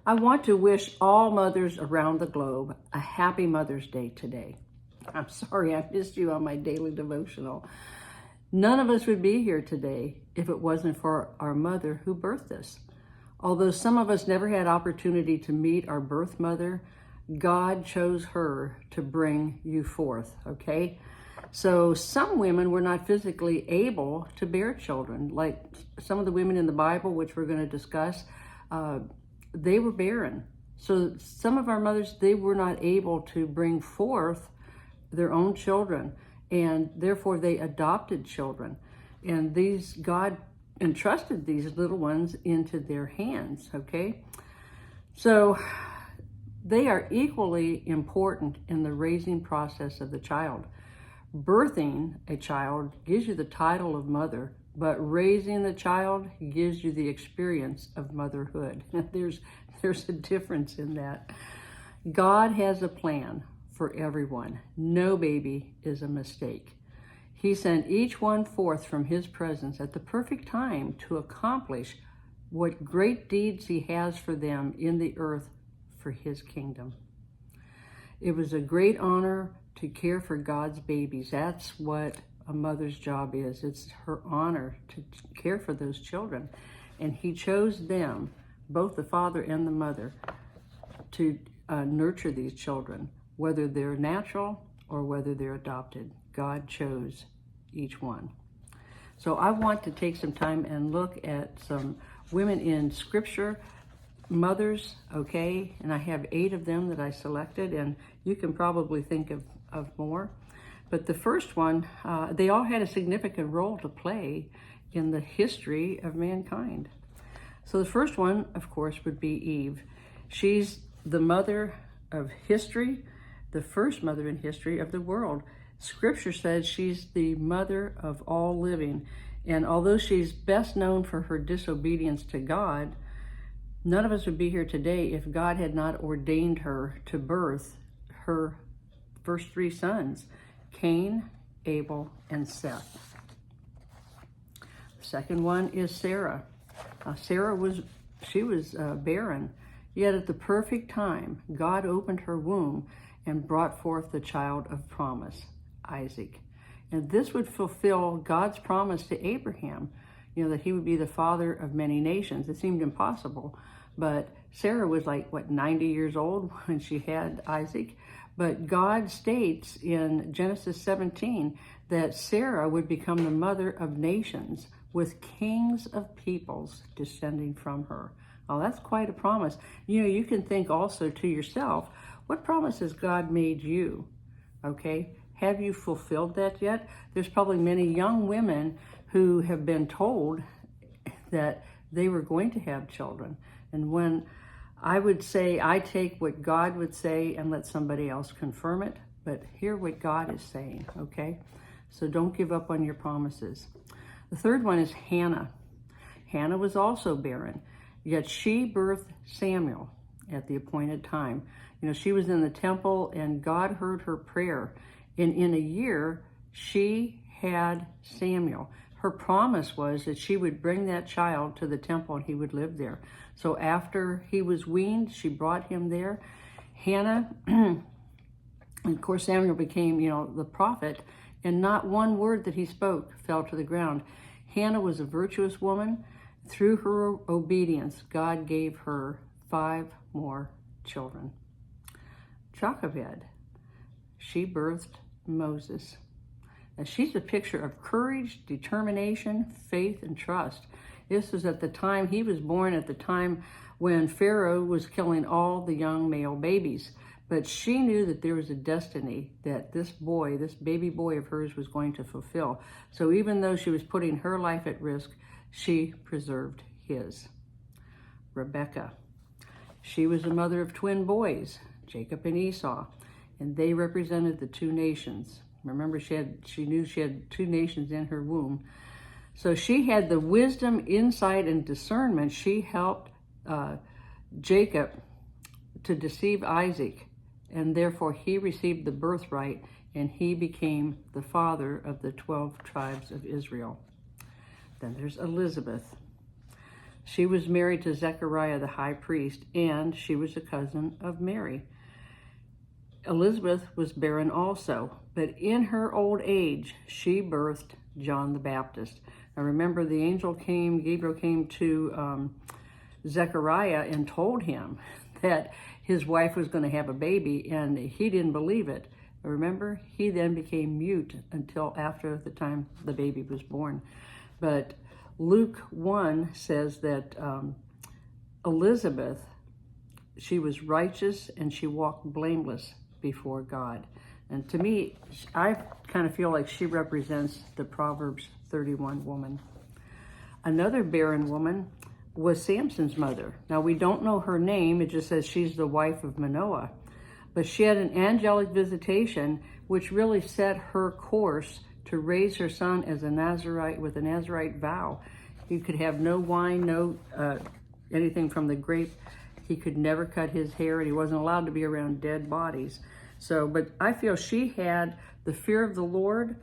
I want to wish all mothers around the globe a happy Mother's Day today. I'm sorry I missed you on my daily devotional. None of us would be here today if it wasn't for our mother who birthed us. Although some of us never had opportunity to meet our birth mother, God chose her to bring you forth, okay? So some women were not physically able to bear children, like some of the women in the Bible, which we're going to discuss, they were barren. So some of our mothers, they were not able to bring forth their own children, and therefore they adopted children. And God entrusted these little ones into their hands, okay? So they are equally important in the raising process of the child. Birthing a child gives you the title of mother, but raising the child gives you the experience of motherhood. There's a difference in that. God has a plan for everyone. No baby is a mistake. He sent each one forth from his presence at the perfect time to accomplish what great deeds he has for them in the earth for his kingdom. It was a great honor to care for God's babies. That's what a mother's job is. It's her honor to care for those children. And he chose them, both the father and the mother, to nurture these children, whether they're natural or whether they're adopted. God chose each one. So I want to take some time and look at some women in scripture, mothers, okay? And I have 8 of them that I selected, and you can probably think of more. But the first one, they all had a significant role to play in the history of mankind. So the first one, of course, would be Eve. She's the mother of history, the first mother in history of the world. Scripture says she's the mother of all living. And although she's best known for her disobedience to God, none of us would be here today if God had not ordained her to birth her first 3 sons, Cain, Abel, and Seth. The second one is Sarah. Sarah was barren, yet at the perfect time, God opened her womb and brought forth the child of promise, Isaac. And this would fulfill God's promise to Abraham, that he would be the father of many nations. It seemed impossible, but Sarah was 90 years old when she had Isaac. But God states in Genesis 17 that Sarah would become the mother of nations, with kings of peoples descending from her. Oh, that's quite a promise. You can think also to yourself, what promise has God made you? Okay, have you fulfilled that yet? There's probably many young women who have been told that they were going to have children. And when I would say, I take what God would say and let somebody else confirm it, but hear what God is saying, okay? So don't give up on your promises. The third one is Hannah. Hannah was also barren, yet she birthed Samuel at the appointed time. She was in the temple and God heard her prayer. And in a year, she had Samuel. Her promise was that she would bring that child to the temple and he would live there. So after he was weaned, she brought him there. Hannah, and of course Samuel became, the prophet, and not one word that he spoke fell to the ground. Hannah was a virtuous woman. Through her obedience, God gave her 5 more children. Jochebed, she birthed Moses. And she's a picture of courage, determination, faith, and trust. This was at the time he was born, at the time when Pharaoh was killing all the young male babies. But she knew that there was a destiny that this baby boy of hers was going to fulfill. So even though she was putting her life at risk, she preserved his. Rebecca, she was the mother of twin boys, Jacob and Esau, and they represented the 2 nations. Remember, she knew she had 2 nations in her womb. So she had the wisdom, insight, and discernment. She helped Jacob to deceive Isaac, and therefore he received the birthright, and he became the father of the 12 tribes of Israel. Then there's Elizabeth. She was married to Zechariah the high priest, and she was a cousin of Mary. Elizabeth was barren also, but in her old age, she birthed John the Baptist. Now remember, Gabriel came to Zechariah and told him that his wife was going to have a baby, and he didn't believe it. Remember, he then became mute until after the time the baby was born. But Luke 1 says that Elizabeth, she was righteous and she walked blameless before God. And to me, I kind of feel like she represents the Proverbs 31 woman. Another barren woman was Samson's mother. Now, we don't know her name. It just says she's the wife of Manoah. But she had an angelic visitation, which really set her course to raise her son as a Nazarite with a Nazarite vow. He could have no wine, no anything from the grape. He could never cut his hair, and he wasn't allowed to be around dead bodies. So, but I feel she had the fear of the Lord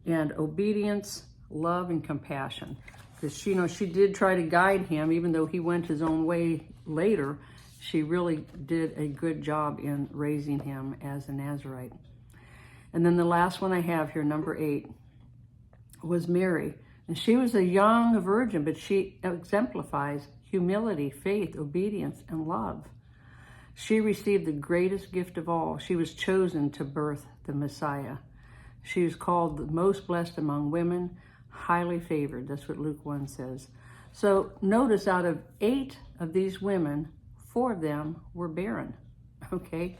and obedience, love, and compassion. Because she did try to guide him, even though he went his own way later. She really did a good job in raising him as a Nazarite. And then the last one I have here, number 8, was Mary. And she was a young virgin, but she exemplifies humility, faith, obedience, and love. She received the greatest gift of all. She was chosen to birth the Messiah. She was called the most blessed among women, highly favored. That's what Luke 1 says. So notice, out of 8 of these women, 4 of them were barren. Okay,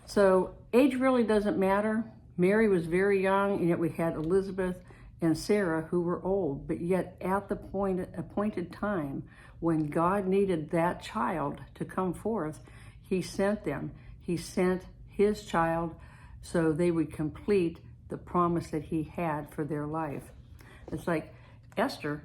so age really doesn't matter. Mary was very young, and yet we had Elizabeth and Sarah who were old, but yet at the appointed time when God needed that child to come forth, he sent them. He sent his child so they would complete the promise that he had for their life. It's like Esther,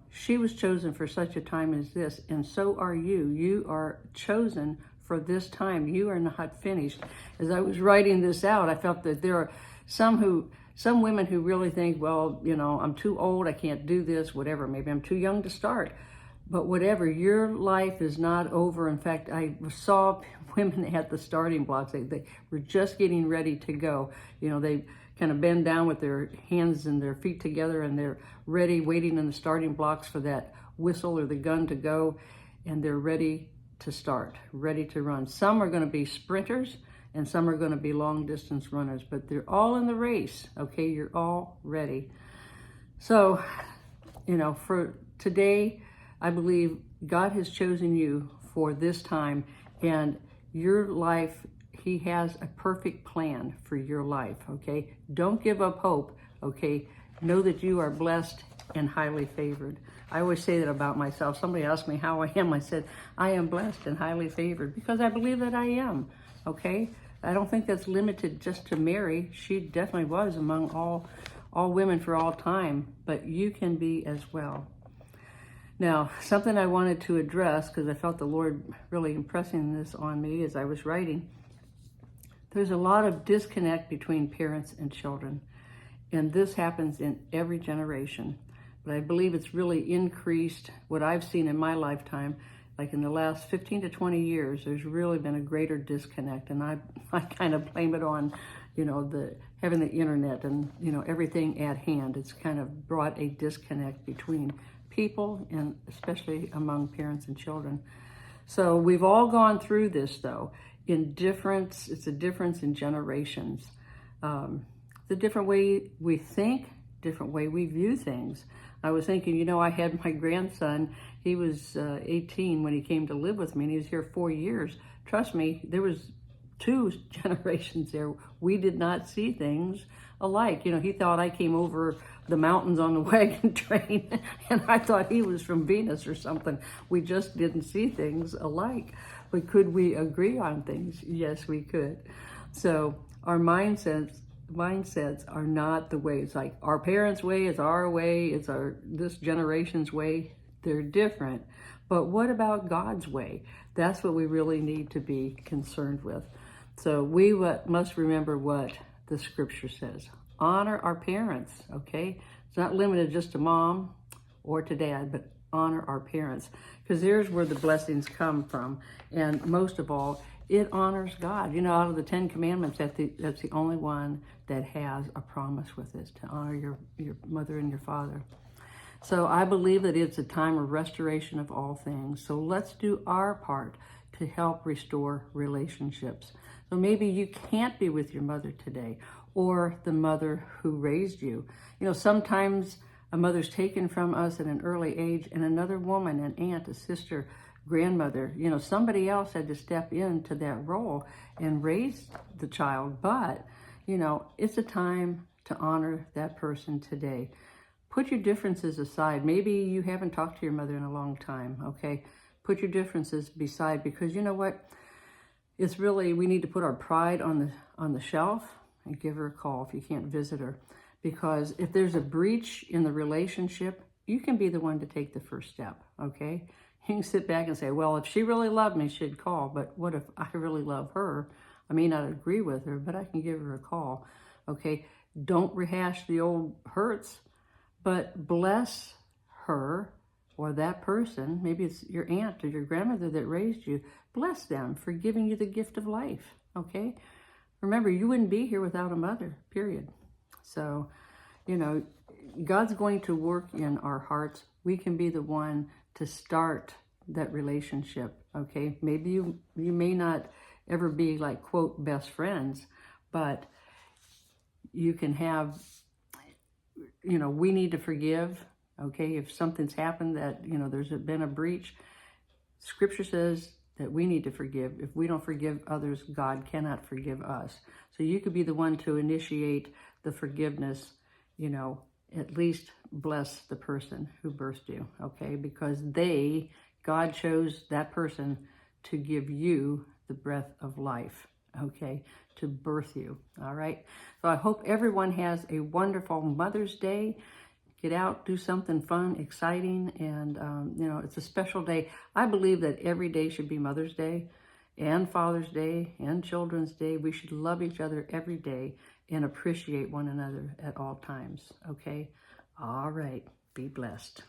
she was chosen for such a time as this, and so are you. You are chosen for this time. You are not finished. As I was writing this out, I felt that there are some women who really think, well, I'm too old, I can't do this, whatever. Maybe I'm too young to start. But whatever, your life is not over. In fact, I saw women at the starting blocks. They were just getting ready to go. They kind of bend down with their hands and their feet together, and they're ready, waiting in the starting blocks for that whistle or the gun to go, and they're ready to start, ready to run. Some are going to be sprinters, and some are going to be long distance runners, but they're all in the race, okay? You're all ready. So, for today, I believe God has chosen you for this time, and your life, he has a perfect plan for your life, okay? Don't give up hope, okay? Know that you are blessed and highly favored. I always say that about myself. Somebody asked me how I am. I said, I am blessed and highly favored because I believe that I am, okay? I don't think that's limited just to Mary. She definitely was among all women for all time, but you can be as well. Now, something I wanted to address, because I felt the Lord really impressing this on me as I was writing, there's a lot of disconnect between parents and children, and this happens in every generation. But I believe it's really increased. What I've seen in my lifetime, like in the last 15 to 20 years, there's really been a greater disconnect, and I kind of blame it on, having the internet and, everything at hand. It's kind of brought a disconnect between people, and especially among parents and children. So we've all gone through this, though. It's a difference in generations. The different way we think, different way we view things. I was thinking, I had my grandson. He was 18 when he came to live with me, and he was here 4 years. Trust me, there was 2 generations there. We did not see things alike. He thought I came over the mountains on the wagon train, and I thought he was from Venus or something. We just didn't see things alike. But could we agree on things? Yes, we could. So our mindsets are not the way. It's like our parents' way, it's our way, it's this generation's way. They're different. But what about God's way? That's what we really need to be concerned with. So we must remember what the scripture says. Honor our parents, okay? It's not limited just to mom or to dad, but honor our parents, because there's where the blessings come from. And most of all, it honors God. You know, out of the 10 commandments, that's the only one that has a promise with it, to honor your mother and your father. So I believe that it's a time of restoration of all things. So let's do our part to help restore relationships. So maybe you can't be with your mother today, or the mother who raised you. You know, sometimes a mother's taken from us at an early age, and another woman, an aunt, a sister, grandmother, you know, somebody else had to step into that role and raise the child. But, you know, it's a time to honor that person today. Put your differences aside. Maybe you haven't talked to your mother in a long time, okay? Put your differences beside, because you know what? It's really, we need to put our pride on the shelf and give her a call if you can't visit her. Because if there's a breach in the relationship, you can be the one to take the first step, okay? You can sit back and say, well, if she really loved me, she'd call. But what if I really love her? I may not agree with her, but I can give her a call, okay? Don't rehash the old hurts, but bless her or that person. Maybe it's your aunt or your grandmother that raised you. Bless them for giving you the gift of life, okay? Remember, you wouldn't be here without a mother, period. So, you know, God's going to work in our hearts. We can be the one to start that relationship, okay? Maybe you may not ever be like, quote, best friends, but you can have, you know, we need to forgive, okay? If something's happened that, you know, there's been a breach, Scripture says that we need to forgive. If we don't forgive others, God cannot forgive us. So you could be the one to initiate the forgiveness, you know, at least bless the person who birthed you, okay? Because God chose that person to give you the breath of life, okay? To birth you, all right? So I hope everyone has a wonderful Mother's Day. Get out, do something fun, exciting, and, you know, it's a special day. I believe that every day should be Mother's Day and Father's Day and Children's Day. We should love each other every day and appreciate one another at all times, okay? All right, be blessed.